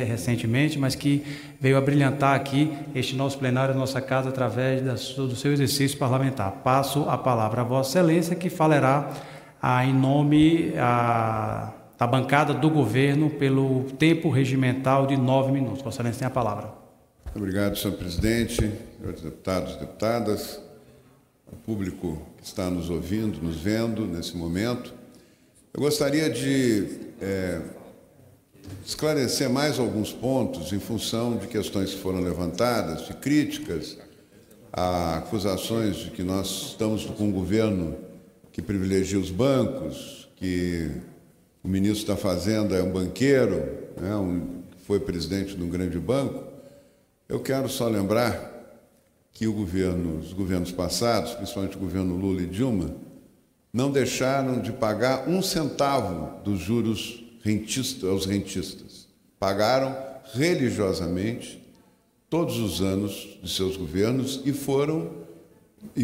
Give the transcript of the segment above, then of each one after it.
recentemente, mas que veio a brilhantar aqui este nosso plenário, nossa casa, através do seu exercício parlamentar. Passo a palavra a Vossa Excelência, que falará em nome da bancada do governo pelo tempo regimental de 9 minutos. Vossa Excelência tem a palavra. Obrigado, senhor presidente, senhores deputados e deputadas, o público que está nos ouvindo, nos vendo nesse momento. Eu gostaria de esclarecer mais alguns pontos em função de questões que foram levantadas, de críticas, a acusações de que nós estamos com um governo que privilegia os bancos, que o ministro da Fazenda é um banqueiro, né, foi presidente de um grande banco. Eu quero só lembrar que os governos passados, principalmente o governo Lula e Dilma, não deixaram de pagar um centavo dos juros aos rentistas. Pagaram religiosamente todos os anos de seus governos e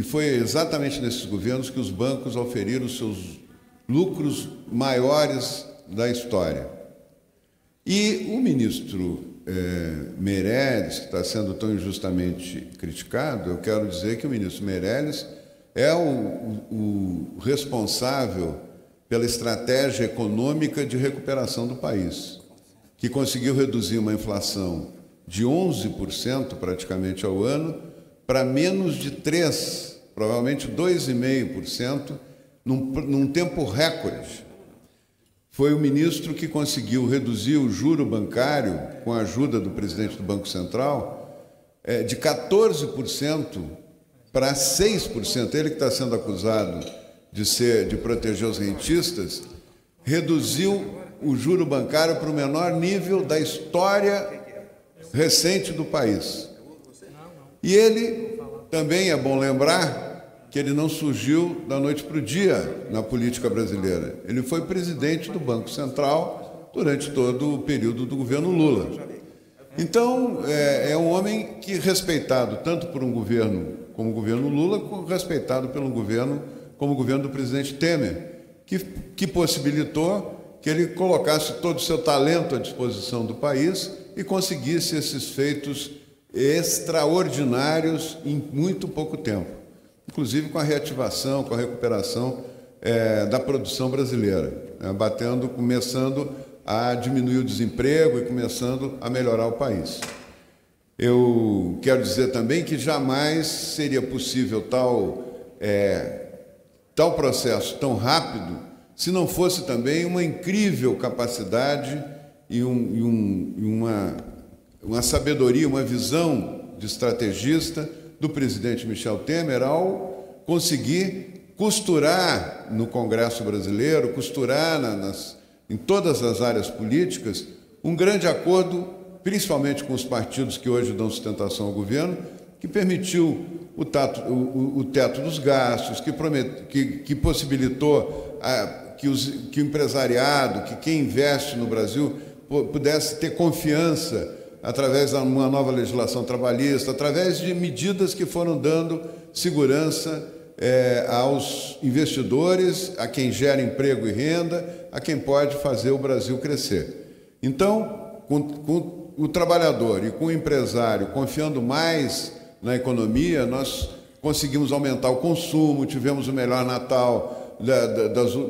foi exatamente nesses governos que os bancos auferiram os seus lucros maiores da história. E o ministro Meirelles, que está sendo tão injustamente criticado, eu quero dizer que o ministro Meirelles é o responsável pela estratégia econômica de recuperação do país, que conseguiu reduzir uma inflação de 11% praticamente ao ano para menos de 3%, provavelmente 2,5%, num tempo recorde. Foi o ministro que conseguiu reduzir o juro bancário, com a ajuda do presidente do Banco Central, de 14% para 6%. Ele que está sendo acusado de proteger os rentistas, reduziu o juro bancário para o menor nível da história recente do país. E ele, também é bom lembrar, que ele não surgiu da noite para o dia na política brasileira. Ele foi presidente do Banco Central durante todo o período do governo Lula. Então, é um homem que, respeitado tanto por um governo como o governo Lula, como respeitado pelo governo como o governo do presidente Temer, que possibilitou que ele colocasse todo o seu talento à disposição do país e conseguisse esses feitos extraordinários em muito pouco tempo, inclusive com a reativação, com a recuperação da produção brasileira, começando a diminuir o desemprego e começando a melhorar o país. Eu quero dizer também que jamais seria possível tal processo tão rápido se não fosse também uma incrível capacidade e uma sabedoria, uma visão de estrategista do presidente Michel Temer ao conseguir costurar no Congresso brasileiro, costurar em todas as áreas políticas, um grande acordo, principalmente com os partidos que hoje dão sustentação ao governo, que permitiu o teto dos gastos, que possibilitou que o empresariado, que quem investe no Brasil pudesse ter confiança através de uma nova legislação trabalhista, através de medidas que foram dando segurança aos investidores, a quem gera emprego e renda, a quem pode fazer o Brasil crescer. Então, com o trabalhador e com o empresário confiando mais na economia, nós conseguimos aumentar o consumo, tivemos o melhor Natal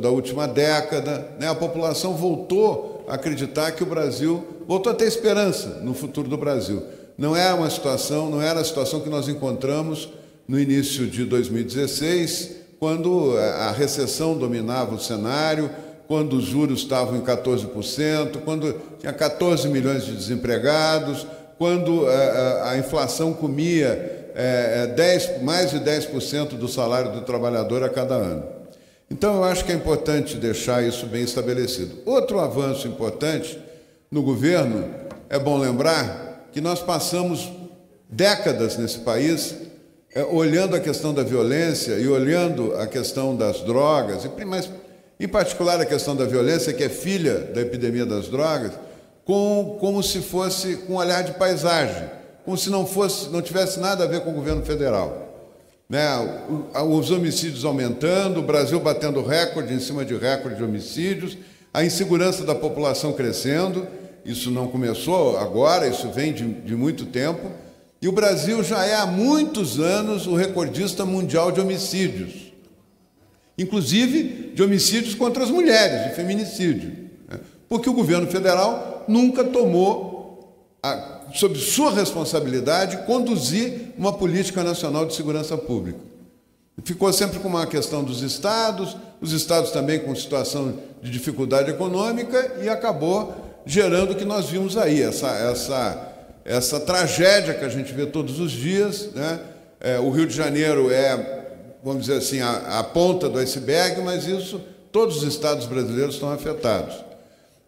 da última década, né? A população voltou a acreditar que o Brasil voltou a ter esperança no futuro do Brasil. Não era a situação que nós encontramos no início de 2016, quando a recessão dominava o cenário, quando os juros estavam em 14%, quando tinha 14 milhões de desempregados, quando a inflação comia mais de 10% do salário do trabalhador a cada ano. Então, eu acho que é importante deixar isso bem estabelecido. Outro avanço importante no governo, é bom lembrar que nós passamos décadas nesse país olhando a questão da violência e olhando a questão das drogas, mas em particular a questão da violência, que é filha da epidemia das drogas, como se fosse com um olhar de paisagem, como se não tivesse nada a ver com o governo federal. Né? Os homicídios aumentando, o Brasil batendo recorde em cima de recorde de homicídios, a insegurança da população crescendo isso não começou agora, isso vem de muito tempo, e o Brasil já é há muitos anos o recordista mundial de homicídios, inclusive de homicídios contra as mulheres, de feminicídio, né? Porque o governo federal nunca tomou, sob sua responsabilidade, conduzir uma política nacional de segurança pública. Ficou sempre com uma questão dos estados, os estados também com situação de dificuldade econômica, e acabou gerando o que nós vimos aí, essa tragédia que a gente vê todos os dias, né? O Rio de Janeiro é, vamos dizer assim, a ponta do iceberg, mas isso, todos os estados brasileiros estão afetados.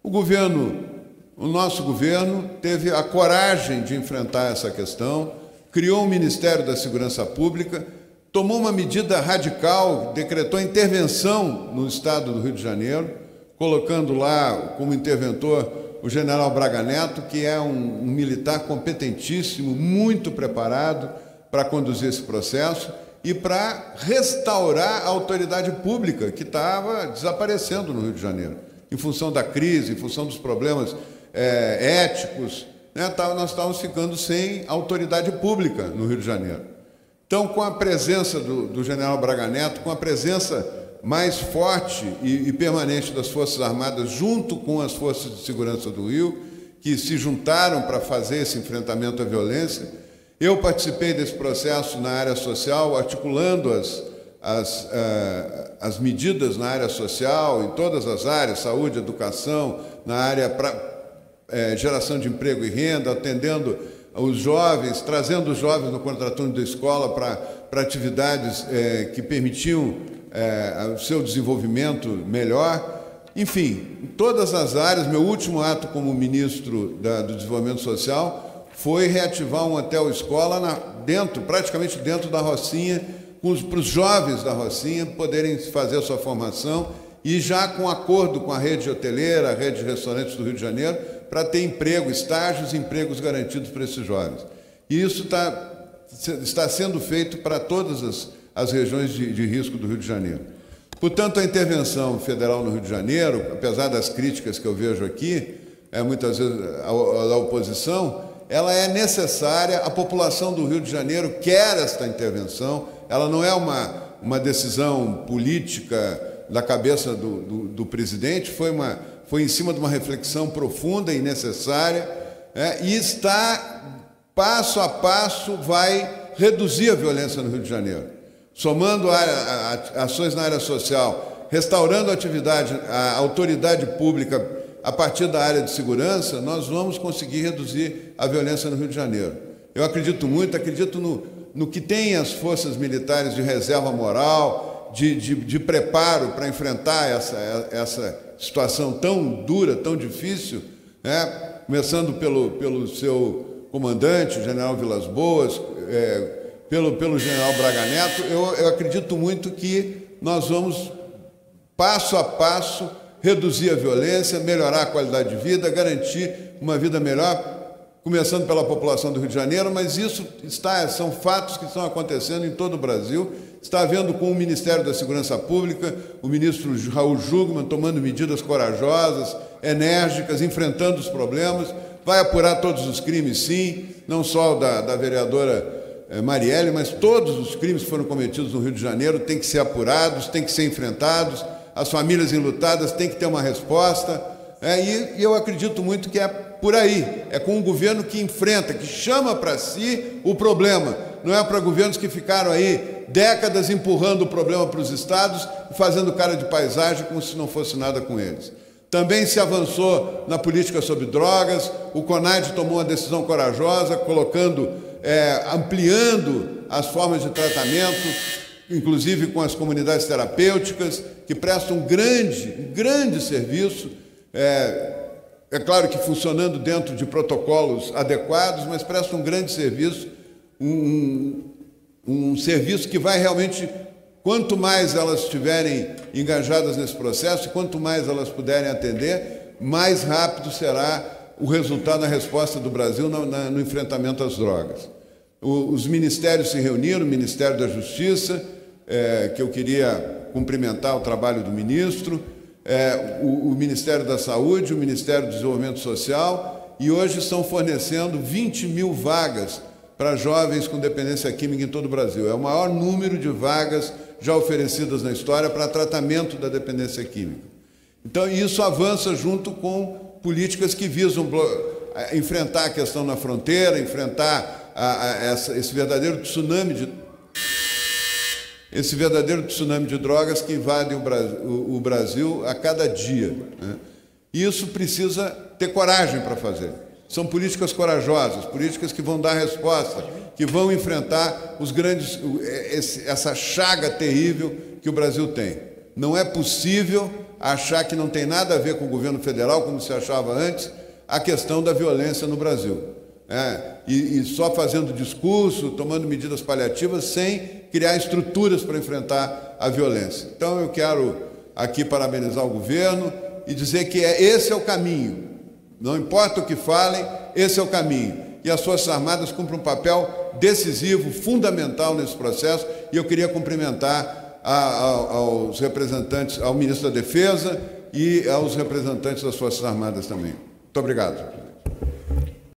O nosso governo teve a coragem de enfrentar essa questão, criou um Ministério da Segurança Pública, tomou uma medida radical, decretou intervenção no estado do Rio de Janeiro, colocando lá como interventor o general Braga Neto, que é um militar competentíssimo, muito preparado para conduzir esse processo e para restaurar a autoridade pública que estava desaparecendo no Rio de Janeiro, em função da crise, em função dos problemas éticos, né? Nós estávamos ficando sem autoridade pública no Rio de Janeiro. Então, com a presença do general Braga Neto, com a presença mais forte e permanente das Forças Armadas, junto com as Forças de Segurança do Rio, que se juntaram para fazer esse enfrentamento à violência, eu participei desse processo na área social, articulando as medidas na área social, em todas as áreas, saúde, educação, na área geração de emprego e renda, atendendo os jovens, trazendo os jovens no contraturno da escola para atividades que permitiam o seu desenvolvimento melhor. Enfim, em todas as áreas. Meu último ato como ministro do Desenvolvimento Social foi reativar um hotel-escola praticamente dentro da Rocinha, para os jovens da Rocinha poderem fazer a sua formação, e já com acordo com a rede hoteleira, a rede de restaurantes do Rio de Janeiro, para ter emprego, estágios e empregos garantidos para esses jovens. E isso está sendo feito para todas as regiões de risco do Rio de Janeiro. Portanto, a intervenção federal no Rio de Janeiro, apesar das críticas que eu vejo aqui, muitas vezes da oposição, ela é necessária, a população do Rio de Janeiro quer esta intervenção, ela não é uma decisão política da cabeça do presidente, foi em cima de uma reflexão profunda e necessária, e passo a passo, vai reduzir a violência no Rio de Janeiro. Somando ações na área social, restaurando a autoridade pública a partir da área de segurança, nós vamos conseguir reduzir a violência no Rio de Janeiro. Eu acredito no que tem as forças militares de reserva moral, de preparo para enfrentar essa situação tão dura, tão difícil, né? Começando pelo seu comandante, o general Vilas Boas, pelo general Braga Neto. Eu acredito muito que nós vamos, passo a passo, reduzir a violência, melhorar a qualidade de vida, garantir uma vida melhor, começando pela população do Rio de Janeiro, mas isso são fatos que estão acontecendo em todo o Brasil. Está havendo com o Ministério da Segurança Pública, o ministro Raul Jungmann tomando medidas corajosas, enérgicas, enfrentando os problemas, vai apurar todos os crimes, sim, não só da vereadora Marielle, mas todos os crimes que foram cometidos no Rio de Janeiro têm que ser apurados, têm que ser enfrentados, as famílias enlutadas têm que ter uma resposta, e eu acredito muito que é por aí, é com um governo que enfrenta, que chama para si o problema, não é para governos que ficaram aí décadas empurrando o problema para os estados e fazendo cara de paisagem como se não fosse nada com eles. Também se avançou na política sobre drogas, o CONAD tomou uma decisão corajosa, ampliando as formas de tratamento, inclusive com as comunidades terapêuticas, que prestam um grande serviço, é claro que funcionando dentro de protocolos adequados, mas prestam um grande serviço, um serviço que vai realmente, quanto mais elas estiverem engajadas nesse processo, quanto mais elas puderem atender, mais rápido será o resultado, a resposta do Brasil no enfrentamento às drogas. Os ministérios se reuniram, o Ministério da Justiça, que eu queria cumprimentar o trabalho do ministro, o Ministério da Saúde, o Ministério do Desenvolvimento Social, e hoje estão fornecendo 20 mil vagas para jovens com dependência química em todo o Brasil. É o maior número de vagas já oferecidas na história para tratamento da dependência química. Então, isso avança junto com políticas que visam enfrentar a questão na fronteira, enfrentar esse verdadeiro tsunami de drogas que invadem o Brasil a cada dia, né? E isso precisa ter coragem para fazer. São políticas corajosas, políticas que vão dar resposta, que vão enfrentar essa chaga terrível que o Brasil tem. Não é possível achar que não tem nada a ver com o governo federal, como se achava antes, a questão da violência no Brasil. E só fazendo discurso, tomando medidas paliativas, sem criar estruturas para enfrentar a violência. Então, eu quero aqui parabenizar o governo e dizer que esse é o caminho. Não importa o que falem, esse é o caminho. E as Forças Armadas cumprem um papel decisivo, fundamental nesse processo, e eu queria cumprimentar aos representantes, ao ministro da Defesa e aos representantes das Forças Armadas também. Muito obrigado.